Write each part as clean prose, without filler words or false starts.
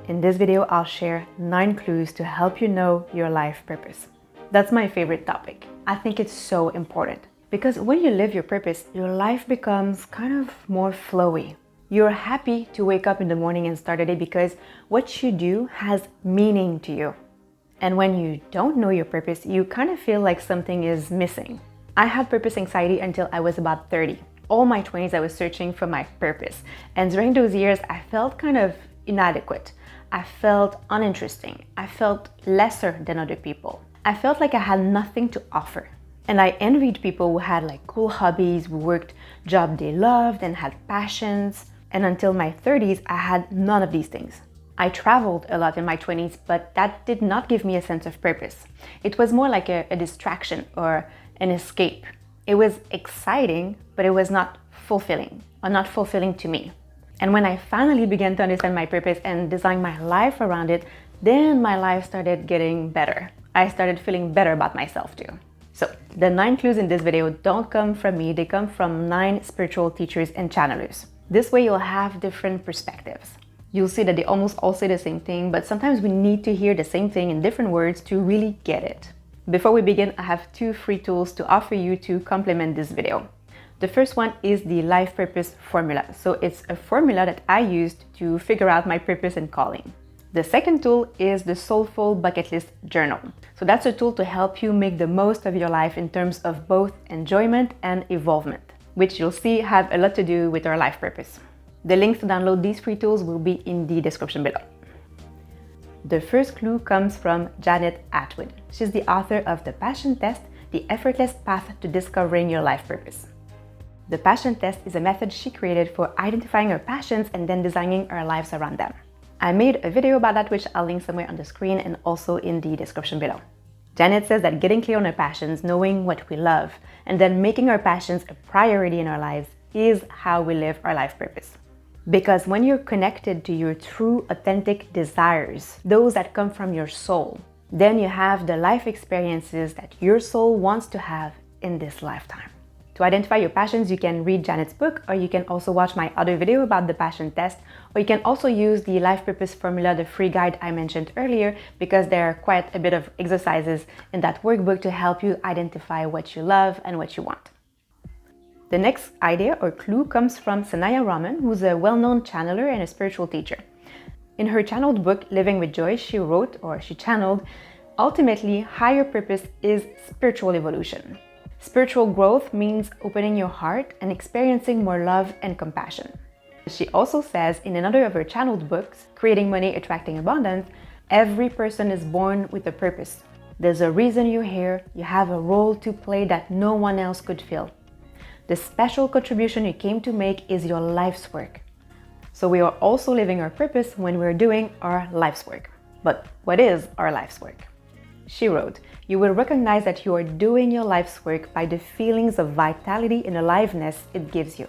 In this video, I'll share 9 clues to help you know your life purpose. That's my favorite topic. I think it's so important because when you live your purpose, your life becomes kind of more flowy. You're happy to wake up in the morning and start a day because what you do has meaning to you. And when you don't know your purpose, you kind of feel like something is missing. I had purpose anxiety until I was about 30. All my 20s, I was searching for my purpose. And during those years, I felt kind of inadequate. I felt uninteresting. I felt lesser than other people. I felt like I had nothing to offer. And I envied people who had like cool hobbies, who worked jobs they loved and had passions. And until my 30s, I had none of these things. I traveled a lot in my 20s, but that did not give me a sense of purpose. It was more like a distraction or an escape. It was exciting, but it was not fulfilling, or not fulfilling to me. And when I finally began to understand my purpose and design my life around it, then my life started getting better. I started feeling better about myself too. So the 9 clues in this video don't come from me, they come from 9 spiritual teachers and channelers. This way you'll have different perspectives. You'll see that they almost all say the same thing, but sometimes we need to hear the same thing in different words to really get it. Before we begin, I have 2 free tools to offer you to complement this video. The first one is the life purpose formula. So it's a formula that I used to figure out my purpose and calling. The second tool is the Soulful bucket list journal. So that's a tool to help you make the most of your life in terms of both enjoyment and evolvement, which you'll see have a lot to do with our life purpose. The links to download these free tools will be in the description below. The first clue comes from Janet Atwood. She's the author of The Passion Test, The Effortless Path to Discovering Your Life Purpose. The Passion Test is a method she created for identifying our passions and then designing our lives around them. I made a video about that, which I'll link somewhere on the screen and also in the description below. Janet says that getting clear on our passions, knowing what we love, and then making our passions a priority in our lives is how we live our life purpose. Because when you're connected to your true, authentic desires, those that come from your soul, then you have the life experiences that your soul wants to have in this lifetime. To identify your passions, you can read Janet's book, or you can also watch my other video about the passion test, or you can also use the life purpose formula, the free guide I mentioned earlier, because there are quite a bit of exercises in that workbook to help you identify what you love and what you want. The next idea or clue comes from Sanaya Raman, who's a well-known channeler and a spiritual teacher. In her channeled book, Living with Joy, she channeled, ultimately, higher purpose is spiritual evolution. Spiritual growth means opening your heart and experiencing more love and compassion. She also says in another of her channeled books, Creating Money, Attracting Abundance, every person is born with a purpose. There's a reason you're here, you have a role to play that no one else could fill. The special contribution you came to make is your life's work. So we are also living our purpose when we're doing our life's work. But what is our life's work? She wrote, you will recognize that you are doing your life's work by the feelings of vitality and aliveness it gives you.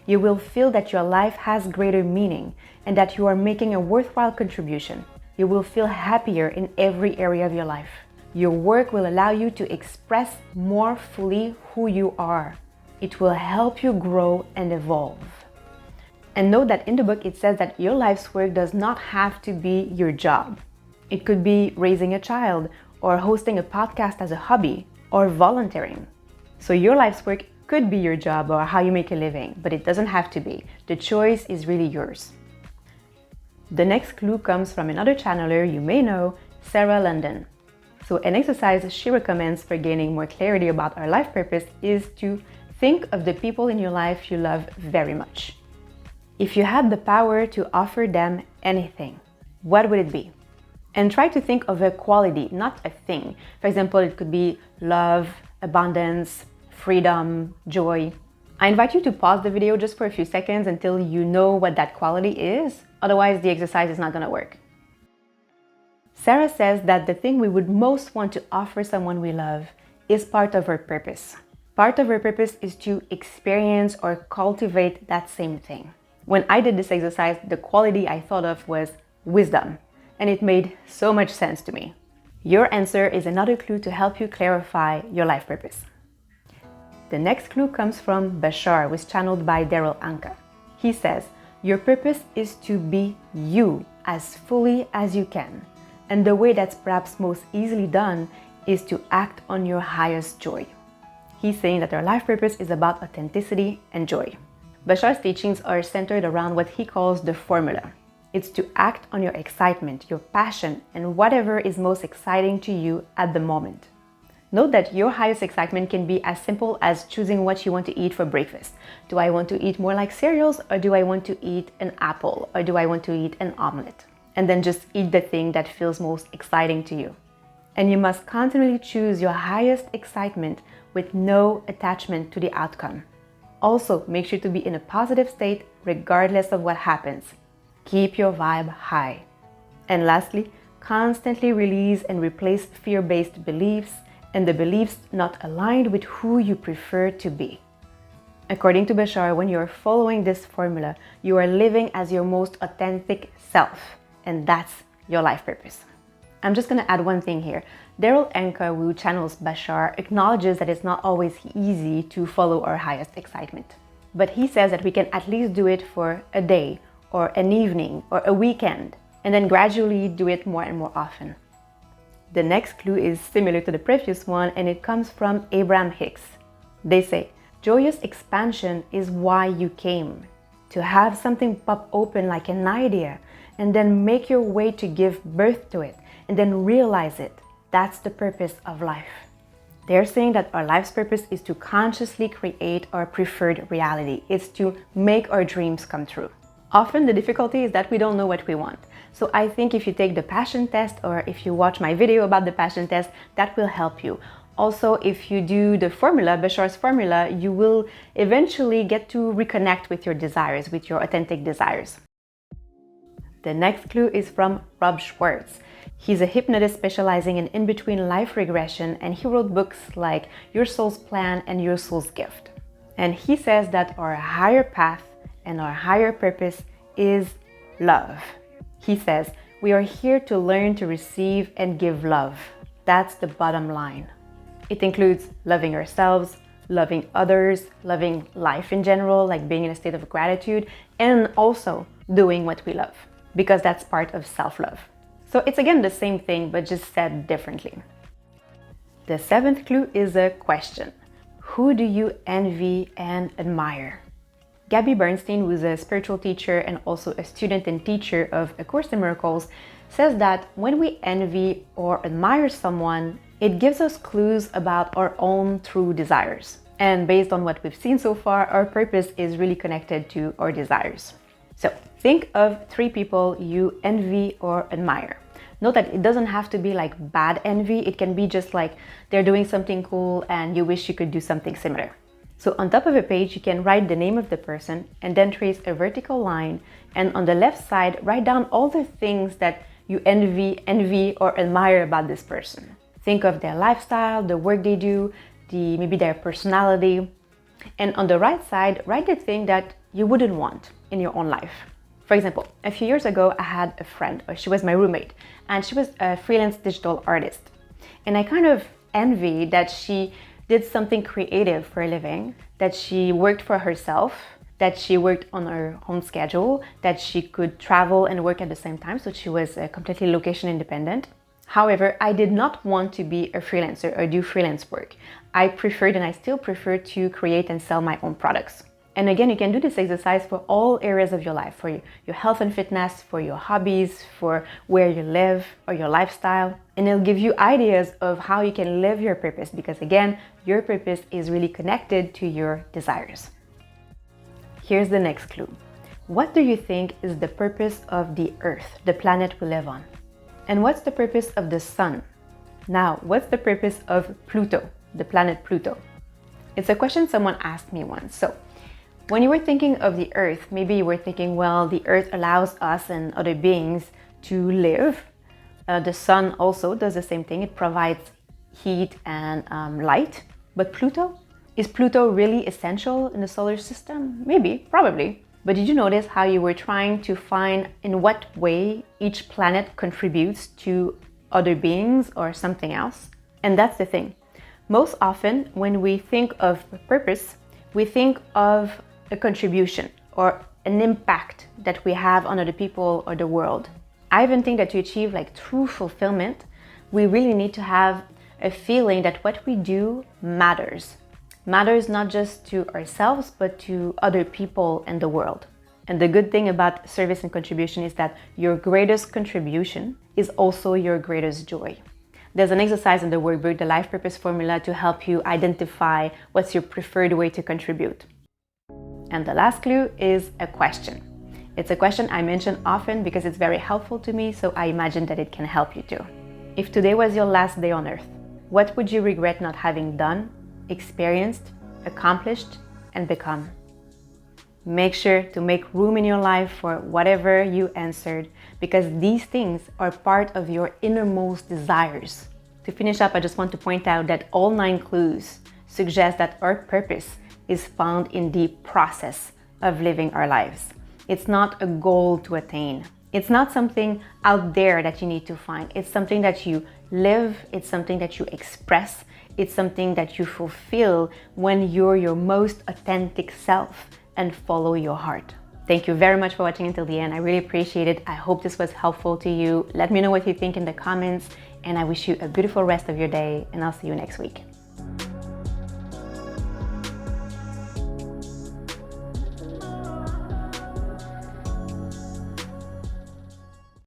You will feel that your life has greater meaning and that you are making a worthwhile contribution. You will feel happier in every area of your life. Your work will allow you to express more fully who you are. It will help you grow and evolve. And note that in the book it says that your life's work does not have to be your job. It could be raising a child, or hosting a podcast as a hobby, or volunteering. So your life's work could be your job or how you make a living, but it doesn't have to be. The choice is really yours. The next clue comes from another channeler you may know, Sarah London. So an exercise she recommends for gaining more clarity about our life purpose is to think of the people in your life you love very much. If you had the power to offer them anything, what would it be? And try to think of a quality, not a thing. For example, it could be love, abundance, freedom, joy. I invite you to pause the video just for a few seconds until you know what that quality is. Otherwise, the exercise is not going to work. Sarah says that the thing we would most want to offer someone we love is part of our purpose. Part of our purpose is to experience or cultivate that same thing. When I did this exercise, the quality I thought of was wisdom, and it made so much sense to me. Your answer is another clue to help you clarify your life purpose. The next clue comes from Bashar, was channeled by Daryl Anka. He says, your purpose is to be you as fully as you can. And the way that's perhaps most easily done is to act on your highest joy. He's saying that our life purpose is about authenticity and joy. Bashar's teachings are centered around what he calls the formula. It's to act on your excitement, your passion, and whatever is most exciting to you at the moment. Note that your highest excitement can be as simple as choosing what you want to eat for breakfast. Do I want to eat more like cereals, or do I want to eat an apple, or do I want to eat an omelet? And then just eat the thing that feels most exciting to you. And you must continually choose your highest excitement with no attachment to the outcome. Also, make sure to be in a positive state regardless of what happens. Keep your vibe high. And lastly, constantly release and replace fear-based beliefs and the beliefs not aligned with who you prefer to be. According to Bashar, when you are following this formula, you are living as your most authentic self, and that's your life purpose. I'm just going to add one thing here. Daryl Anka, who channels Bashar, acknowledges that it's not always easy to follow our highest excitement. But he says that we can at least do it for a day, or an evening, or a weekend, and then gradually do it more and more often. The next clue is similar to the previous one, and it comes from Abraham Hicks. They say, joyous expansion is why you came. To have something pop open like an idea, and then make your way to give birth to it, and then realize it. That's the purpose of life. They're saying that our life's purpose is to consciously create our preferred reality. It's to make our dreams come true. Often the difficulty is that we don't know what we want. So I think if you take the passion test, or if you watch my video about the passion test, that will help you. Also, if you do the formula, Bashar's formula, you will eventually get to reconnect with your desires, with your authentic desires. The next clue is from Rob Schwartz. He's a hypnotist specializing in in-between life regression, and he wrote books like Your Soul's Plan and Your Soul's Gift. And he says that our higher path and our higher purpose is love. He says, we are here to learn to receive and give love. That's the bottom line. It includes loving ourselves, loving others, loving life in general, like being in a state of gratitude, and also doing what we love, because that's part of self-love. So it's again the same thing, but just said differently. The seventh clue is a question. Who do you envy and admire? Gabby Bernstein, who's a spiritual teacher and also a student and teacher of A Course in Miracles, says that when we envy or admire someone, it gives us clues about our own true desires. And based on what we've seen so far, our purpose is really connected to our desires. So think of 3 people you envy or admire. Note that it doesn't have to be like bad envy. It can be just like they're doing something cool and you wish you could do something similar. So on top of a page, you can write the name of the person and then trace a vertical line. And on the left side, write down all the things that you envy or admire about this person. Think of their lifestyle, the work they do, maybe their personality. And on the right side, write the thing that you wouldn't want in your own life. For example, a few years ago, I had a friend, or she was my roommate, and she was a freelance digital artist. And I kind of envied that she did something creative for a living, that she worked for herself, that she worked on her own schedule, that she could travel and work at the same time, so she was completely location independent. However, I did not want to be a freelancer or do freelance work. I preferred, and I still prefer, to create and sell my own products. And again, you can do this exercise for all areas of your life, for your health and fitness, for your hobbies, for where you live or your lifestyle. And it'll give you ideas of how you can live your purpose, because again, your purpose is really connected to your desires. Here's the next clue. What do you think is the purpose of the Earth, the planet we live on? And what's the purpose of the Sun? Now, what's the purpose of Pluto, the planet Pluto? It's a question someone asked me once. So, when you were thinking of the Earth, maybe you were thinking, well, the Earth allows us and other beings to live. The Sun also does the same thing. It provides heat and light. But Pluto? Is Pluto really essential in the solar system? Maybe, probably. But did you notice how you were trying to find in what way each planet contributes to other beings or something else? And that's the thing. Most often, when we think of purpose, we think of a contribution or an impact that we have on other people or the world. I even think that to achieve like true fulfillment, we really need to have a feeling that what we do matters. Matters not just to ourselves, but to other people and the world. And the good thing about service and contribution is that your greatest contribution is also your greatest joy. There's an exercise in the workbook, the Life Purpose Formula, to help you identify what's your preferred way to contribute. And the last clue is a question. It's a question I mention often because it's very helpful to me, so I imagine that it can help you too. If today was your last day on earth, what would you regret not having done, experienced, accomplished, and become? Make sure to make room in your life for whatever you answered, because these things are part of your innermost desires. To finish up, I just want to point out that all 9 clues suggest that our purpose is found in the process of living our lives. It's not a goal to attain. It's not something out there that you need to find. It's something that you live, it's something that you express, it's something that you fulfill when you're your most authentic self and follow your heart. Thank you very much for watching until the end. I really appreciate it. I hope this was helpful to you. Let me know what you think in the comments, and I wish you a beautiful rest of your day, and I'll see you next week.